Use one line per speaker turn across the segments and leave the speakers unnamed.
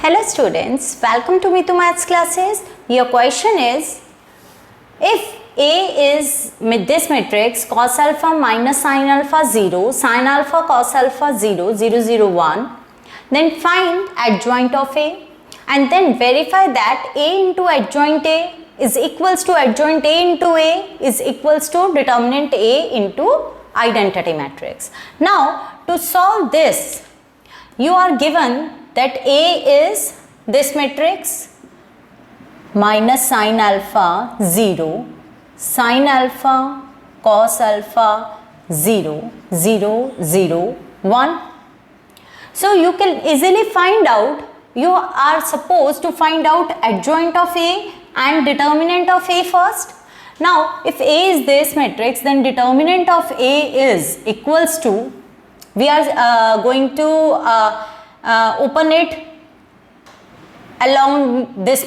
Hello students, welcome to Mitu Maths classes. Your question is, if A is this matrix cos alpha minus sin alpha 0, sin alpha cos alpha 0, 0, 0, 1, then find adjoint of A and then verify that A into adjoint A is equals to adjoint A into A is equals to determinant A into identity matrix. Now to solve this, you are given that A is this matrix minus sin alpha 0, sin alpha cos alpha 0, 0, 0, 1. So you can easily find out, you are supposed to find out adjoint of A and determinant of A first. Now if A is this matrix, then determinant of A is equals to, we are going to open it along this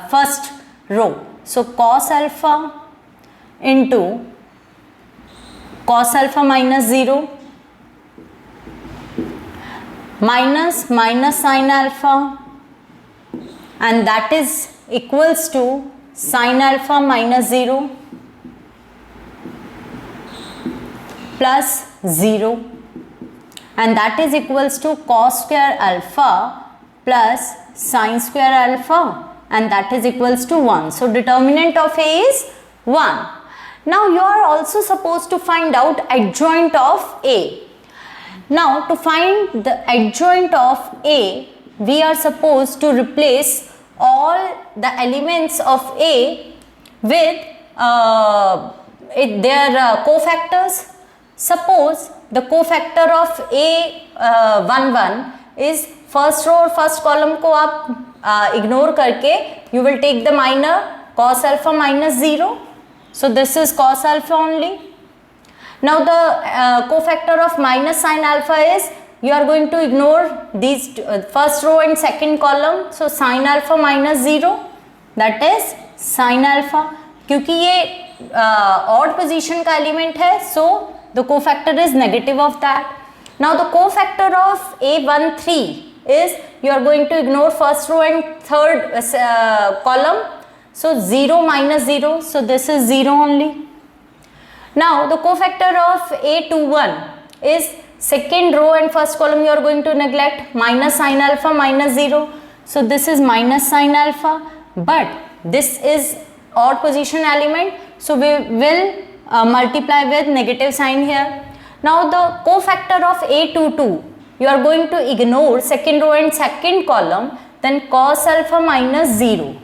first row. So cos alpha into cos alpha minus 0 minus sin alpha, and that is equals to sin alpha minus 0 plus 0, and that is equals to cos square alpha plus sin square alpha, and that is equals to 1. So determinant of A is 1. Now you are also supposed to find out adjoint of A. Now to find the adjoint of A, we are supposed to replace all the elements of A with their cofactors. Suppose the cofactor of A 1 1 is first row और first column को आप ignore करके you will take the minor cos alpha minus 0. So this is cos alpha only. Now the cofactor of minus sin alpha is, you are going to ignore these first row and second column. So sin alpha minus 0, that is sin alpha. क्योंकि ये odd position का element है, so the cofactor is negative of that. Now the cofactor of A13 is, you are going to ignore first row and third column. So 0 minus 0, so this is 0 only. Now the cofactor of A21 is second row and first column you are going to neglect, minus sin alpha minus 0. So this is minus sin alpha, but this is odd position element, so we will multiply with negative sign here. Now the cofactor of A22, you are going to ignore second row and second column, then cos alpha minus 0.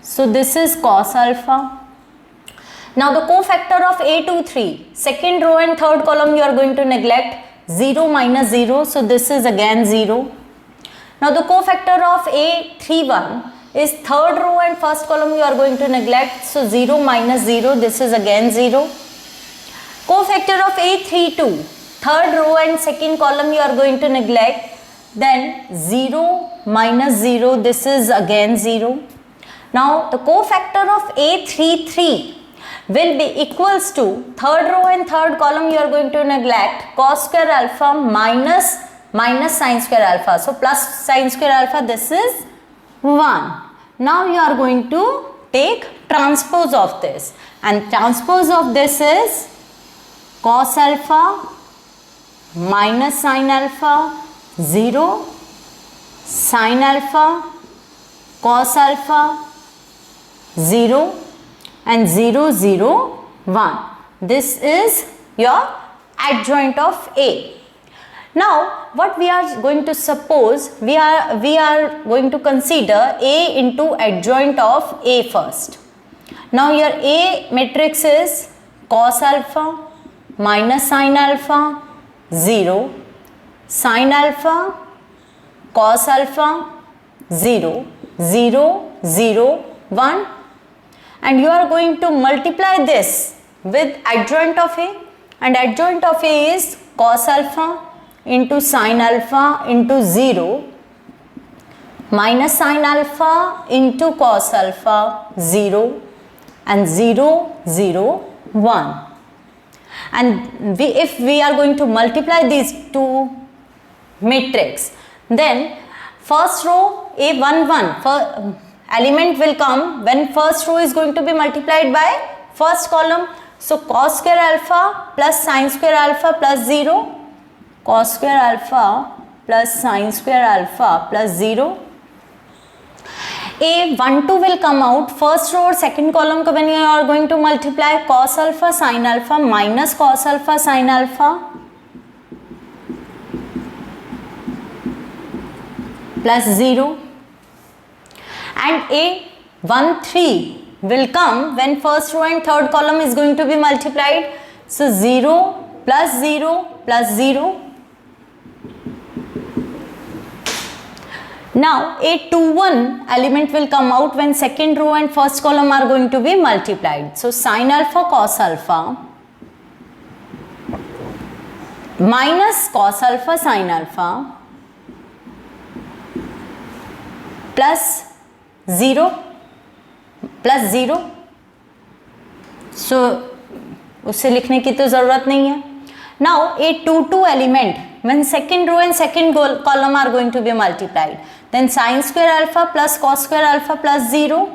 So this is cos alpha. Now the cofactor of A23, second row and third column you are going to neglect, 0 minus 0, so this is again 0. Now the cofactor of A31 is third row and first column you are going to neglect, so 0 minus 0, this is again 0. Cofactor of A32, third row and second column you are going to neglect, then 0 minus 0, this is again 0. Now the cofactor of A33 will be equals to third row and third column you are going to neglect, cos square alpha minus sin square alpha, so plus sin square alpha, this is 1. Now you are going to take transpose of this, and transpose of this is cos alpha minus sin alpha 0, sin alpha cos alpha 0, and 0 0 1. This is your adjoint of A. Now what we are going to suppose, we are going to consider A into adjoint of A first. Now your A matrix is cos alpha minus sin alpha 0, sin alpha cos alpha 0, 0 0 1, and you are going to multiply this with adjoint of A, and adjoint of A is cos alpha into sin alpha into 0 minus sin alpha into cos alpha 0, and 0 0 1. And if we are going to multiply these two matrix, then first row A11 element will come when first row is going to be multiplied by first column. So cos square alpha plus sin square alpha plus 0, cos square alpha plus sin square alpha plus 0. A12 will come out first row और second column को when you are going to multiply cos alpha sin alpha minus cos alpha sin alpha plus 0. And A13 will come when first row and third column is going to be multiplied. So 0 plus 0 plus 0. Now A21 element will come out when second row and first column are going to be multiplied. So sin alpha cos alpha minus cos alpha sin alpha plus 0 plus 0. So उससे लिखने की तो ज़रूरत नहीं है. Now A22 element when second row and second column are going to be multiplied, then sin square alpha plus cos square alpha plus 0.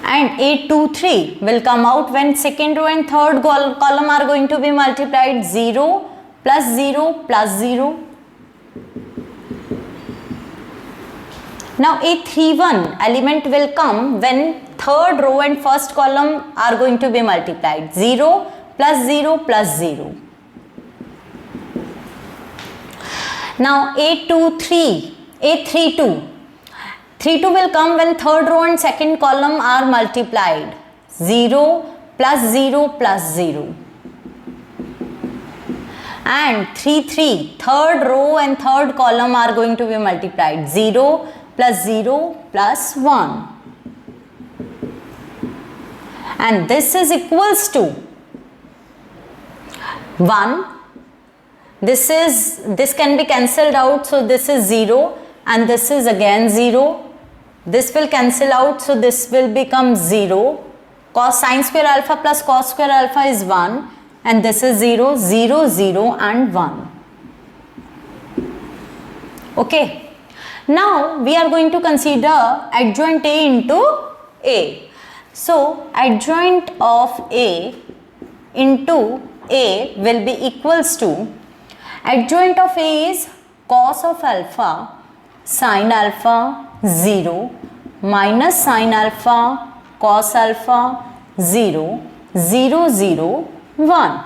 And A23 will come out when second row and third column are going to be multiplied, 0 plus 0 plus 0. Now A31 element will come when third row and first column are going to be multiplied, 0 plus 0 plus 0. Now A32 will come when third row and second column are multiplied, 0 plus 0 plus 0. And 33 third row and third column are going to be multiplied, 0 plus 0 plus 1. And this is equals to 1. This can be cancelled out, so this is 0 and this is again 0. This will cancel out, so this will become 0. Cos sin square alpha plus cos square alpha is 1 and this is 0, 0, 0 and 1. Okay. Now we are going to consider adjoint A into A. So adjoint of A into A will be equals to, adjoint of A is cos of alpha sin alpha 0 minus sin alpha cos alpha 0, 0, 0, 1.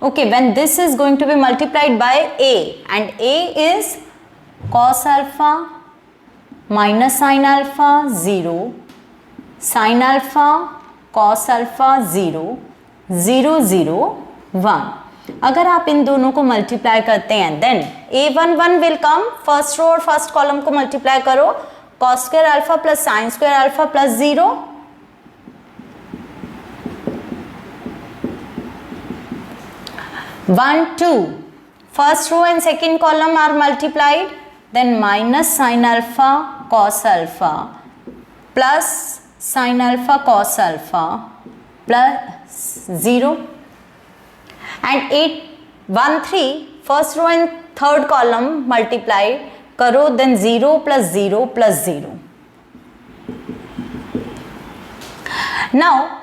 Okay, when this is going to be multiplied by A and A is cos alpha minus sin alpha 0 sin alpha cos alpha 0, 0, 0, 1. अगर आप इन दोनों को multiply करते हैं then A11 will come first row और first column को multiply करो, cos square alpha plus sin square alpha plus 0. One, two. First row and second column are multiplied, then minus sin alpha cos alpha plus sin alpha cos alpha plus 0. And 8, 1, 3 first row and third column multiplied करो, then 0 plus 0 plus 0. Now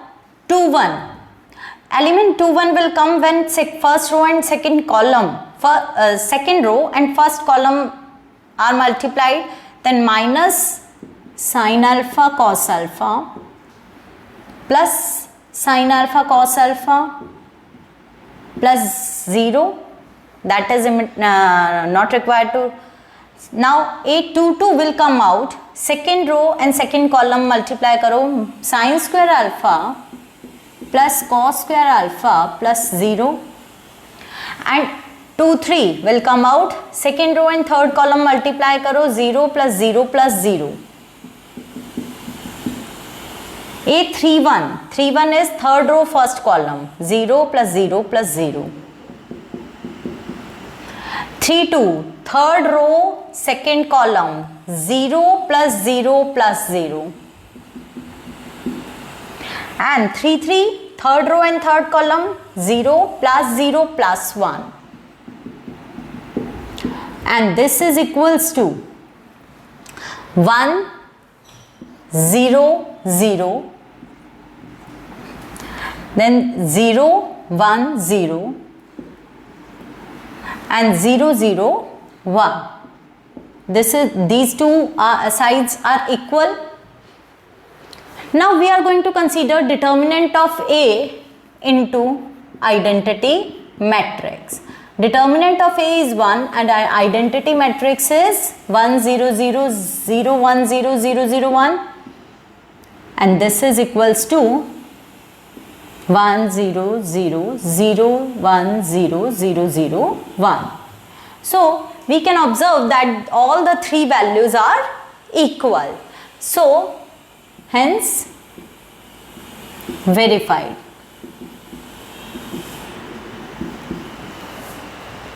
2, 1. Element 2, 1 will come when first row and second column, second row and first column are multiplied, then minus sin alpha cos alpha plus sin alpha cos alpha plus 0. That is not required to. Now A22 will come out, second row and second column multiply करो, sin square alpha plus cos square alpha plus 0. And 2, 3 will come out, second row and third column multiply करो, 0 plus 0 plus 0. A31, 31 is third row first column, 0 plus 0 plus 0. 3, 2 third row second column, 0 plus 0 plus 0. And 3, 3 third row and third column, 0 plus 0 plus 1. and this is equals to 1 0 0, then 0 1 0 and 0 0 1. These two sides are equal. Now we are going to consider determinant of A into identity matrix. Determinant of A is 1 and our identity matrix is 1 0 0 0 1 0 0 0 1, and this is equals to 1 0 0 0 1 0 0 0 1. So we can observe that all the three values are equal. So hence verified.